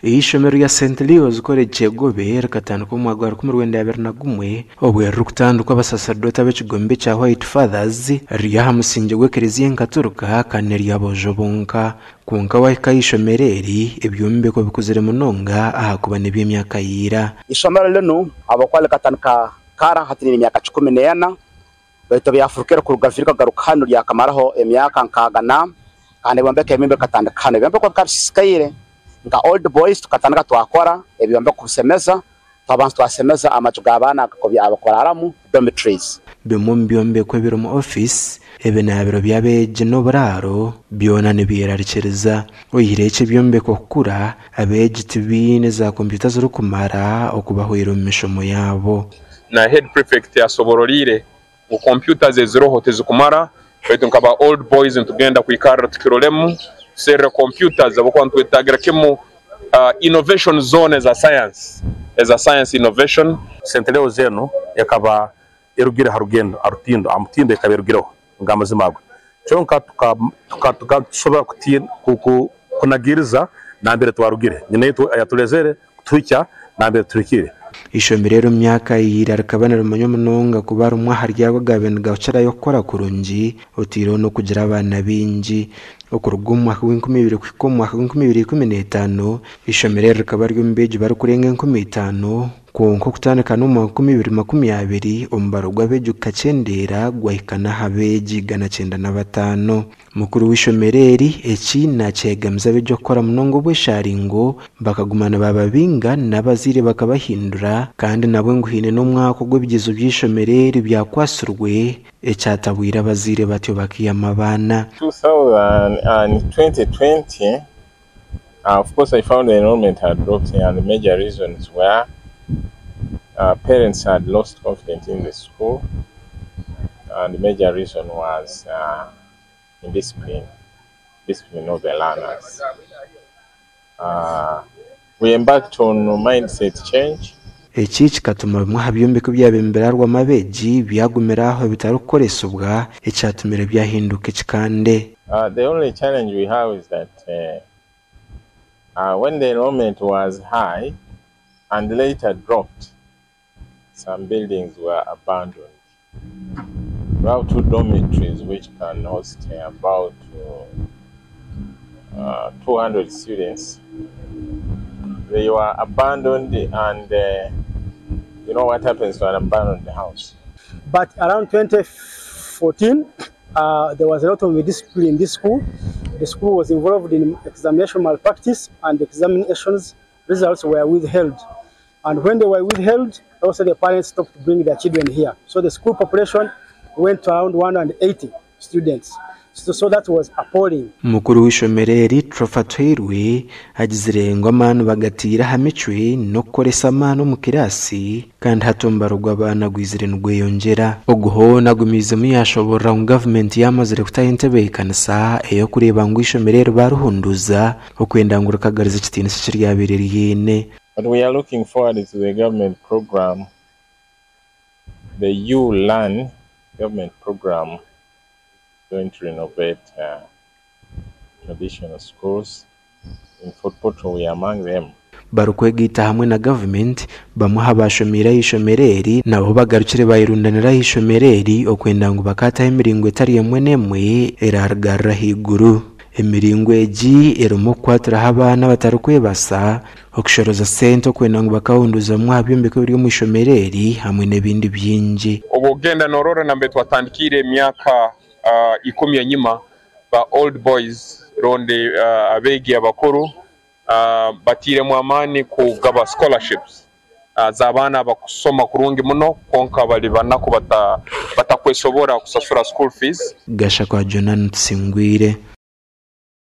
ishomero ya St. Leo's College Gobe rikatandika umwaka wa 2021 obweru kutandika abasaserdoti ab'ekigombe kya White Fathers ryaha musinge gw'ekereziya nkaturuka kandi ryabojo bonka konka wahika ishomero eri ebyombeko bikuzire munonga ahakuba n'eby'emyaka yira. Ishomero lino abakwale katandika kara hatini emyaka 14 baito byafurukira ku rugavira garukano rya kamaraho emyaka nkagana kandi bombeka emimbe katandikana bombeka kabisikaire nga old boys tukatandika twakora ebyombe kusemeza tabantu twasemeza amajuga abana akakobya abakoraramu dormitories bimwe byombe ko biro mu office ebinabiro byabeje no buraro byona nibiyerarikereza oyireke byombe ko kukura abeje tibine za computer zuru kumara okubahwira mu mishomo yabo na head prefect ya sobororire mu computers eziroho tezikumara baitu nkaba old boys ntugenda kwikara tukirolemu sere computers abakwantu etagira kemu innovation zone as a science innovation. St. Leo's zeno yakaba erugira harugendo arutindo amutindo yakaberugiraho ngamazimagwe cyonka tukashobora kunagiriza nambere twarugire nyine yatulezere twicya nambere turikire. Ishomero rero myaka yira rikabanira munyomunonga kubara umwaha ryagagaben gacara yo kora kurungi utiro no kugira abana bingi okurugumwa kw'inkumibiri kwikomwa kw'inkumibiri ishomero rikaba ryo mbeje bari kurenga 15 konko kutandika no 2020 ombaro gwabeje kacendera gwahikana habeji gana 95 mukuru w'ishomereri eki nacegamza bejo kora munongo bw'esharingo bakagumana bababinga nabazire bakabahindura kandi nabo nguhine no mwako gw'ebigezo by'ishomereri byakwasurwe echatabwira abazire batyo bakiyama bana. 2020 of course I found the enrollment had dropped and the major reasons were parents had lost confidence in the school and the major reason was indiscipline of the learners. We embarked on mindset change. Eki kikatuma bimwe habyombeko byabemberarwa mabeji byagumiraho bitarukoresubwa ecyatumira byahinduka ekikande. The only challenge we have is that when the enrollment was high and later dropped, some buildings were abandoned. We have 2 dormitories which can host about 200 students. They were abandoned, and you know what happens to an abandoned house. But around 2014, there was a lot of discipline in this school. The school was involved in examination malpractice, and examinations results were withheld. And when they were withheld, also the parents stopped bringing their children here. So the school population went to around 180 students. So that was appalling. Mukuru w'ishomereri Trofatwirwe agizirengo amanu bagatira hamicwe no koresa amanu mu kirasi kandi hatombarugwa abana gwizirindwe yongera oguho nagumize muyashobora government yamazire kutayentebe ikanisa eyo kureba ngo ishomereri baruhunduza okwendangura kagariza kitinisi kiryabiririye. But we are looking forward to the government program, the U-Learn government program, going to renovate traditional schools. In Fort Portal, we are among them. Barukwegita hamwe na government bamuha bashomira ishomereri nabo bagarukire bayirundanira ishomereri okwenda ngo bakata emiringo etari yemwe nemwe erargarra higuru. Emiringo eji erumo kwatira abana batarukwebasa okushoroza sente okwenda ngo bakahunduza mwabyombe ko biri mu ishomereri hamwe n'ebindi byinji. Obugenda norora nambe twatandikire emyaka 10 yanyuma ba old boys ronde abegi abakuru batire mu amani kugaba scholarships zabana bakusoma kurungi muno konka bali banako batakwesobora kusasura school fees. Gasha kwa Jonan Tsingwire.